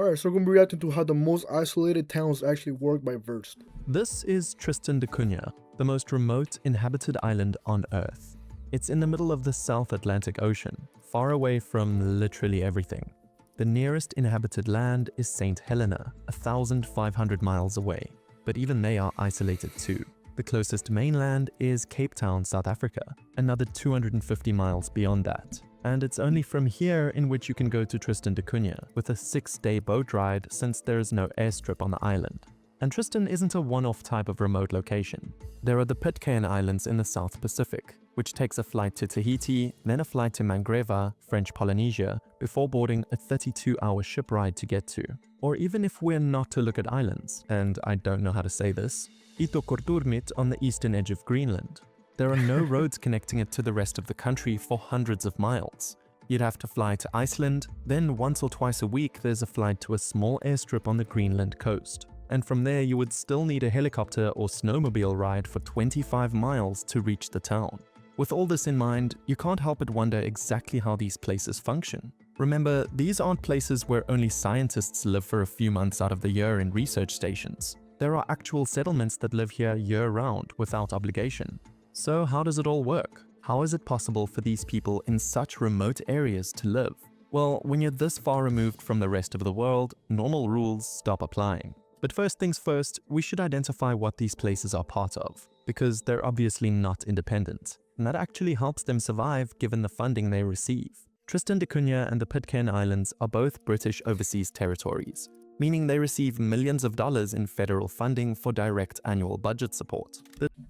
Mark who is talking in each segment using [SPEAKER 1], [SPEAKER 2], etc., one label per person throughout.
[SPEAKER 1] Alright, so we're gonna be reacting to how the most isolated towns actually work by verse.
[SPEAKER 2] This is Tristan da Cunha, the most remote inhabited island on Earth. It's in the middle of the South Atlantic Ocean, far away from literally everything. The nearest inhabited land is St. Helena, 1,500 miles away, but even they are isolated too. The closest mainland is Cape Town, South Africa, another 250 miles beyond that. And it's only from here in which you can go to Tristan da Cunha with a 6-day boat ride, since there is no airstrip on the island. And Tristan isn't a one-off type of remote location. There are the Pitcairn Islands in the South Pacific, which takes a flight to Tahiti, then a flight to Mangreva, French Polynesia, before boarding a 32-hour ship ride to get to. Or even if we're not to look at islands, and I don't know how to say this, Ittoqqortoormiit on the eastern edge of Greenland. There are no roads connecting it to the rest of the country for hundreds of miles. You'd have to fly to Iceland, then once or twice a week there's a flight to a small airstrip on the Greenland coast. And from there you would still need a helicopter or snowmobile ride for 25 miles to reach the town. With all this in mind, you can't help but wonder exactly how these places function. Remember, these aren't places where only scientists live for a few months out of the year in research stations. There are actual settlements that live here year-round without obligation. So how does it all work? How is it possible for these people in such remote areas to live? Well, when you're this far removed from the rest of the world, normal rules stop applying. But first things first, we should identify what these places are part of, because they're obviously not independent, and that actually helps them survive given the funding they receive. Tristan da Cunha and the Pitcairn Islands are both British overseas territories, meaning they receive millions of dollars in federal funding for direct annual budget support.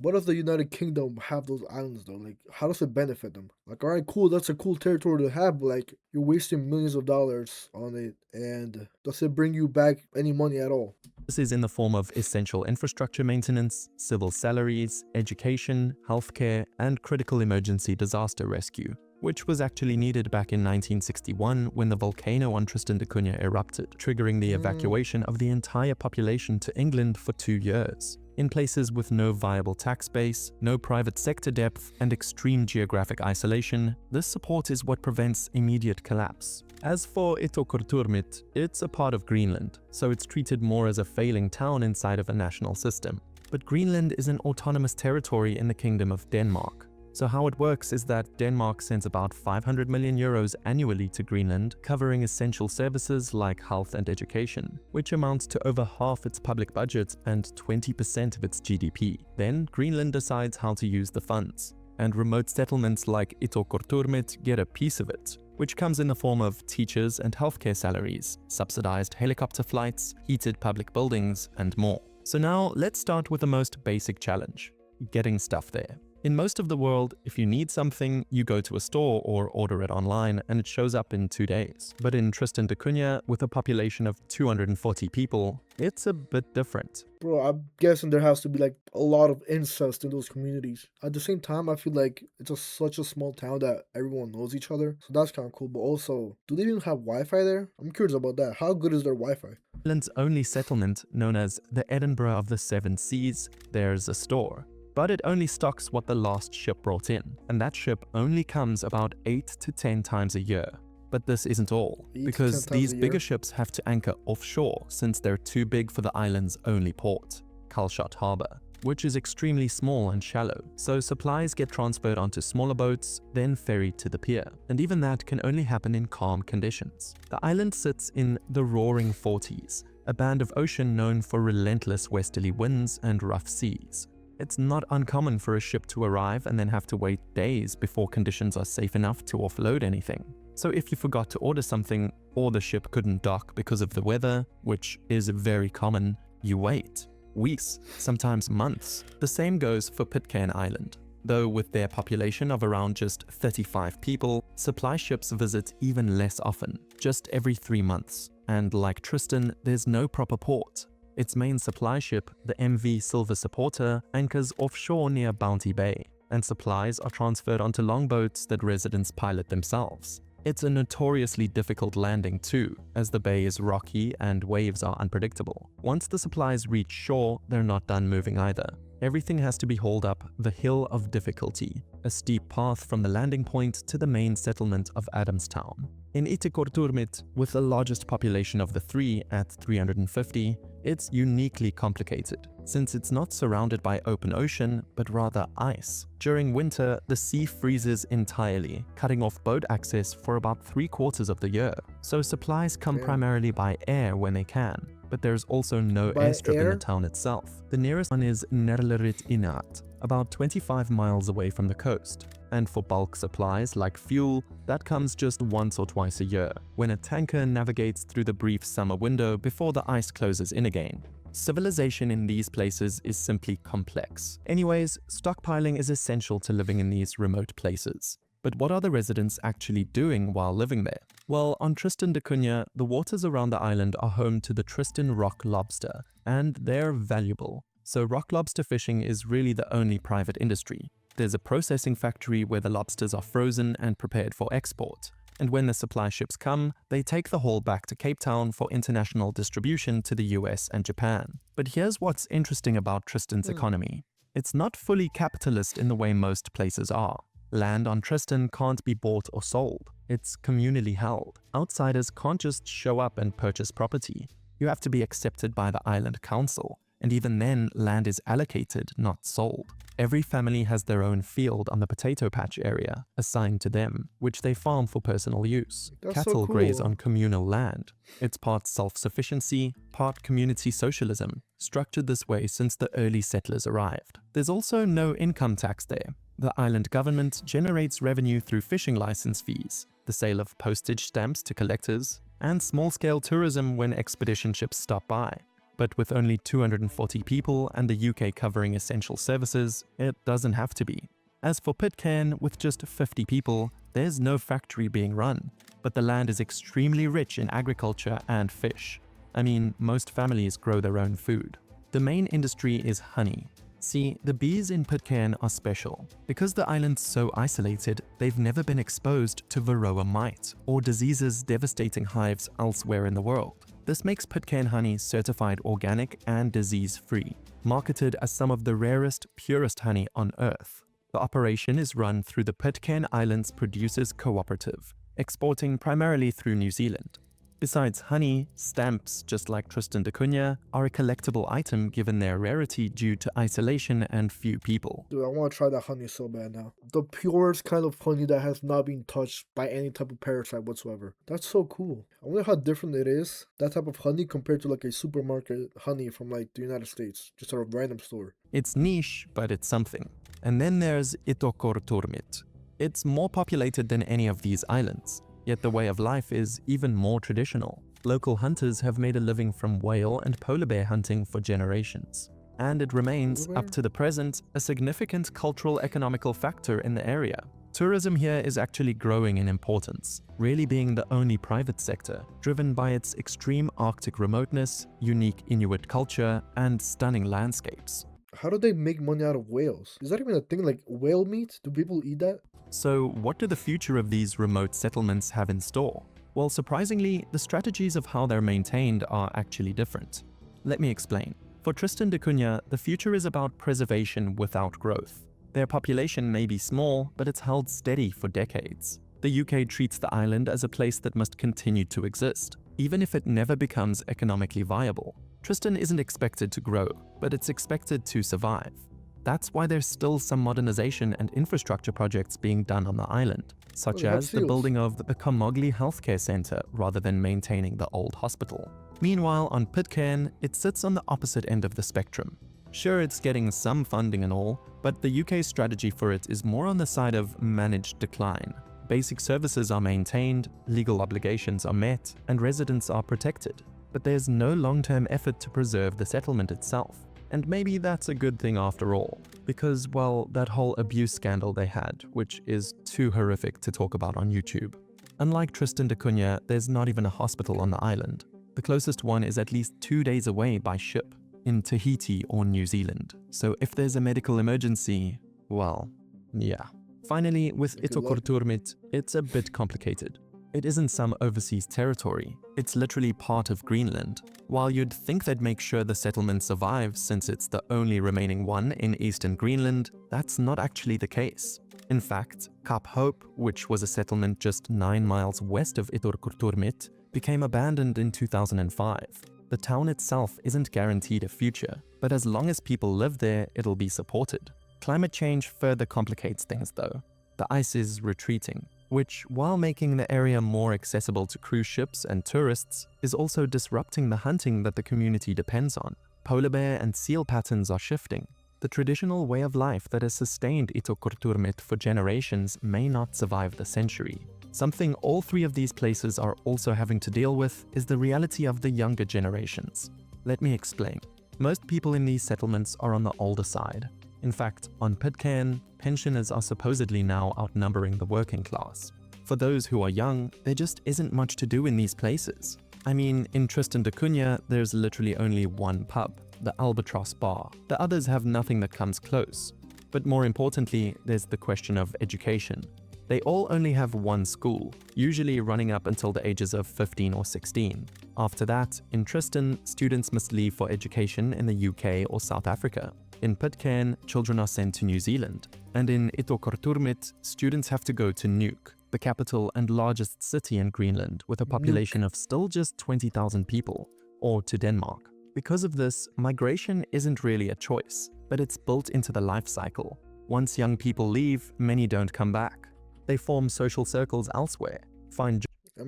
[SPEAKER 1] What does the United Kingdom have those islands though? Like, how does it benefit them? Like, alright, cool, that's a cool territory to have, but like, you're wasting millions of dollars on it, and does it bring you back any money at all?
[SPEAKER 2] This is in the form of essential infrastructure maintenance, civil salaries, education, healthcare, and critical emergency disaster rescue, which was actually needed back in 1961 when the volcano on Tristan da Cunha erupted, triggering the evacuation of the entire population to England for 2 years. In places with no viable tax base, no private sector depth, and extreme geographic isolation, this support is what prevents immediate collapse. As for Ittoqqortoormiit, it's a part of Greenland, so it's treated more as a failing town inside of a national system. But Greenland is an autonomous territory in the Kingdom of Denmark. So how it works is that Denmark sends about 500 million euros annually to Greenland, covering essential services like health and education, which amounts to over half its public budget and 20% of its GDP. Then Greenland decides how to use the funds, and remote settlements like Ittoqqortoormiit get a piece of it, which comes in the form of teachers and healthcare salaries, subsidized helicopter flights, heated public buildings, and more. So now let's start with the most basic challenge: getting stuff there. In most of the world, if you need something, you go to a store or order it online and it shows up in 2 days. But in Tristan da Cunha, with a population of 240 people, it's a bit different.
[SPEAKER 1] Bro, I'm guessing there has to be like a lot of incest in those communities. At the same time, I feel like it's such a small town that everyone knows each other, so that's kind of cool. But also, do they even have Wi-Fi there? I'm curious about that. How good is their Wi-Fi?
[SPEAKER 2] Ireland's only settlement, known as the Edinburgh of the Seven Seas, there's a store. But it only stocks what the last ship brought in, and that ship only comes about 8 to 10 times a year. But this isn't all,
[SPEAKER 1] 8 to
[SPEAKER 2] because
[SPEAKER 1] 10 times
[SPEAKER 2] these
[SPEAKER 1] a
[SPEAKER 2] bigger
[SPEAKER 1] year?
[SPEAKER 2] ships have to anchor offshore since they're too big for the island's only port, Calshot Harbour, which is extremely small and shallow. So supplies get transferred onto smaller boats, then ferried to the pier, and even that can only happen in calm conditions. The island sits in the Roaring Forties, a band of ocean known for relentless westerly winds and rough seas. It's not uncommon for a ship to arrive and then have to wait days before conditions are safe enough to offload anything. So if you forgot to order something, or the ship couldn't dock because of the weather, which is very common, you wait. Weeks, sometimes months. The same goes for Pitcairn Island. Though with their population of around just 35 people, supply ships visit even less often, just every 3 months. And like Tristan, there's no proper port. Its main supply ship, the MV Silver Supporter, anchors offshore near Bounty Bay, and supplies are transferred onto longboats that residents pilot themselves. It's a notoriously difficult landing too, as the bay is rocky and waves are unpredictable. Once the supplies reach shore, they're not done moving either. Everything has to be hauled up the Hill of Difficulty, a steep path from the landing point to the main settlement of Adamstown. In Itiqorturmit, with the largest population of the three at 350, it's uniquely complicated, since it's not surrounded by open ocean, but rather ice. During winter, the sea freezes entirely, cutting off boat access for about 3/4 of the year. So supplies come
[SPEAKER 1] Damn.
[SPEAKER 2] primarily by air when they can, but there's also no
[SPEAKER 1] By
[SPEAKER 2] airstrip in
[SPEAKER 1] air?
[SPEAKER 2] the town itself. The nearest one is Nerlerit Inat, about 25 miles away from the coast. And for bulk supplies like fuel, that comes just once or twice a year, when a tanker navigates through the brief summer window before the ice closes in again. Civilization in these places is simply complex. Anyways, stockpiling is essential to living in these remote places. But what are the residents actually doing while living there? Well, on Tristan da Cunha, the waters around the island are home to the Tristan rock lobster, and they're valuable. So rock lobster fishing is really the only private industry. There's a processing factory where the lobsters are frozen and prepared for export. And when the supply ships come, they take the haul back to Cape Town for international distribution to the US and Japan. But here's what's interesting about Tristan's economy. It's not fully capitalist in the way most places are. Land on Tristan can't be bought or sold. It's communally held. Outsiders can't just show up and purchase property. You have to be accepted by the island council. And even then, land is allocated, not sold. Every family has their own field on the potato patch area, assigned to them, which they farm for personal use.
[SPEAKER 1] That's so
[SPEAKER 2] Cattle graze
[SPEAKER 1] cool.
[SPEAKER 2] on communal land. It's part self-sufficiency, part community socialism, structured this way since the early settlers arrived. There's also no income tax there. The island government generates revenue through fishing license fees, the sale of postage stamps to collectors, and small-scale tourism when expedition ships stop by. But with only 240 people and the UK covering essential services, it doesn't have to be. As for Pitcairn, with just 50 people, there's no factory being run, but the land is extremely rich in agriculture and fish. I mean, most families grow their own food. The main industry is honey. See, the bees in Pitcairn are special. Because the island's so isolated, they've never been exposed to varroa mite or diseases devastating hives elsewhere in the world. This makes Pitcairn honey certified organic and disease-free, marketed as some of the rarest, purest honey on Earth. The operation is run through the Pitcairn Islands Producers Cooperative, exporting primarily through New Zealand. Besides honey, stamps, just like Tristan da Cunha, are a collectible item given their rarity due to isolation and few people.
[SPEAKER 1] Dude, I want to try that honey so bad now. The purest kind of honey that has not been touched by any type of parasite whatsoever. That's so cool. I wonder how different it is, that type of honey, compared to like a supermarket honey from like the United States, just at a random store.
[SPEAKER 2] It's niche, but it's something. And then there's Itiqorturmit. It's more populated than any of these islands. Yet the way of life is even more traditional. Local hunters have made a living from whale and polar bear hunting for generations. And it remains, up to the present, a significant cultural economical factor in the area. Tourism here is actually growing in importance, really being the only private sector, driven by its extreme Arctic remoteness, unique Inuit culture, and stunning landscapes.
[SPEAKER 1] How do they make money out of whales? Is that even a thing, like whale meat? Do people eat that?
[SPEAKER 2] So what do the future of these remote settlements have in store? Well, surprisingly, the strategies of how they're maintained are actually different. Let me explain. For Tristan da Cunha, the future is about preservation without growth. Their population may be small, but it's held steady for decades. The UK treats the island as a place that must continue to exist, even if it never becomes economically viable. Tristan isn't expected to grow, but it's expected to survive. That's why there's still some modernization and infrastructure projects being done on the island, such
[SPEAKER 1] they have
[SPEAKER 2] as the
[SPEAKER 1] seals.
[SPEAKER 2] building of the Kamogli Healthcare Center rather than maintaining the old hospital. Meanwhile, on Pitcairn, it sits on the opposite end of the spectrum. Sure, it's getting some funding and all, but the UK's strategy for it is more on the side of managed decline. Basic services are maintained, legal obligations are met, and residents are protected. But there's no long-term effort to preserve the settlement itself. And maybe that's a good thing after all, because, well, that whole abuse scandal they had, which is too horrific to talk about on YouTube. Unlike Tristan da Cunha, there's not even a hospital on the island. The closest one is at least 2 days away by ship, in Tahiti or New Zealand. So if there's a medical emergency, well, yeah. Finally, with Itiqorturmit, it's a bit complicated. It isn't some overseas territory, it's literally part of Greenland. While you'd think they'd make sure the settlement survives since it's the only remaining one in eastern Greenland, that's not actually the case. In fact, Kap Hope, which was a settlement just 9 miles west of Iturkurturmit, became abandoned in 2005. The town itself isn't guaranteed a future, but as long as people live there, it'll be supported. Climate change further complicates things though. The ice is retreating, which, while making the area more accessible to cruise ships and tourists, is also disrupting the hunting that the community depends on. Polar bear and seal patterns are shifting. The traditional way of life that has sustained Itokurturmit for generations may not survive the century. Something all three of these places are also having to deal with is the reality of the younger generations. Let me explain. Most people in these settlements are on the older side. In fact, on Pitcairn, pensioners are supposedly now outnumbering the working class. For those who are young, there just isn't much to do in these places. I mean, in Tristan da Cunha, there's literally only one pub, the Albatross Bar. The others have nothing that comes close. But more importantly, there's the question of education. They all only have one school, usually running up until the ages of 15 or 16. After that, in Tristan, students must leave for education in the UK or South Africa. In Pitcairn, children are sent to New Zealand. And in Itokurturmit, students have to go to Nuuk, the capital and largest city in Greenland, with a population of still just 20,000 people, or to Denmark. Because of this, migration isn't really a choice, but it's built into the life cycle. Once young people leave, many don't come back. They form social circles elsewhere, find
[SPEAKER 1] I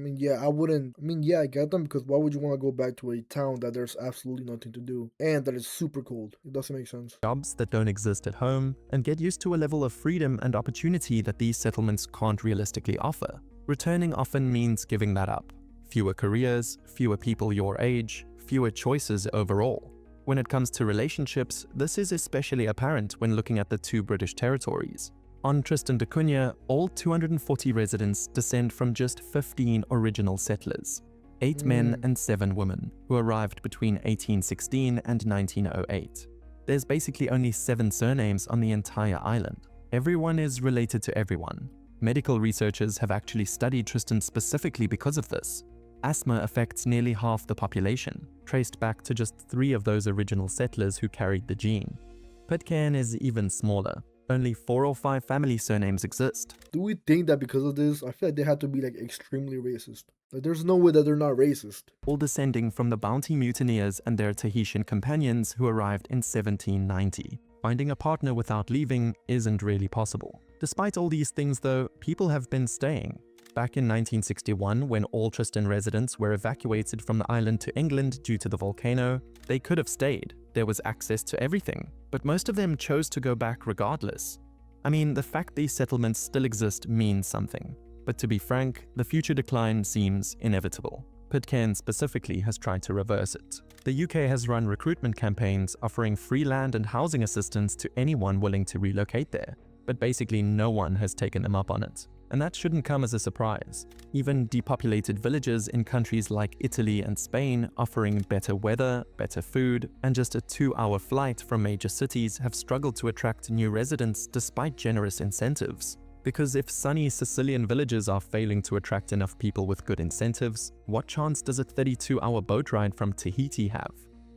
[SPEAKER 1] get them, because why would you want to go back to a town that there's absolutely nothing to do and that is super cold? It doesn't make sense.
[SPEAKER 2] jobs that don't exist at home, and get used to a level of freedom and opportunity that these settlements can't realistically offer. Returning often means giving that up. Fewer careers, fewer people your age, fewer choices overall. When it comes to relationships, this is especially apparent when looking at the two British territories. On Tristan da Cunha, all 240 residents descend from just 15 original settlers, 8 men and 7 women, who arrived between 1816 and 1908. There's basically only 7 surnames on the entire island. Everyone is related to everyone. Medical researchers have actually studied Tristan specifically because of this. Asthma affects nearly half the population, traced back to just 3 of those original settlers who carried the gene. Pitcairn is even smaller. Only 4 or 5 family surnames exist.
[SPEAKER 1] Do we think that because of this, I feel like they had to be like extremely racist? Like, there's no way that they're not racist.
[SPEAKER 2] All descending from the Bounty mutineers and their Tahitian companions who arrived in 1790. Finding a partner without leaving isn't really possible. Despite all these things though, people have been staying. Back in 1961, when all Tristan residents were evacuated from the island to England due to the volcano, they could have stayed. There was access to everything, but most of them chose to go back regardless. I mean, the fact these settlements still exist means something. But to be frank, the future decline seems inevitable. Pitcairn specifically has tried to reverse it. The UK has run recruitment campaigns offering free land and housing assistance to anyone willing to relocate there, but basically no one has taken them up on it. And that shouldn't come as a surprise. Even depopulated villages in countries like Italy and Spain offering better weather, better food, and just a 2-hour flight from major cities have struggled to attract new residents despite generous incentives. Because if sunny Sicilian villages are failing to attract enough people with good incentives, what chance does a 32-hour boat ride from Tahiti have?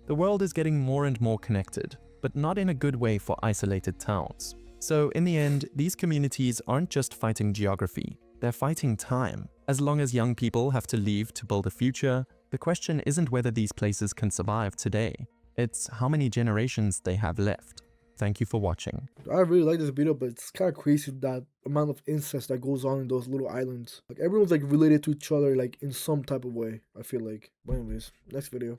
[SPEAKER 2] The world is getting more and more connected, but not in a good way for isolated towns. So in the end, these communities aren't just fighting geography, they're fighting time. As long as young people have to leave to build a future, the question isn't whether these places can survive today, it's how many generations they have left. Thank you for watching.
[SPEAKER 1] I really like this video, but it's kind of crazy that amount of incest that goes on in those little islands. Like, everyone's like related to each other like in some type of way, I feel like. But anyways, next video.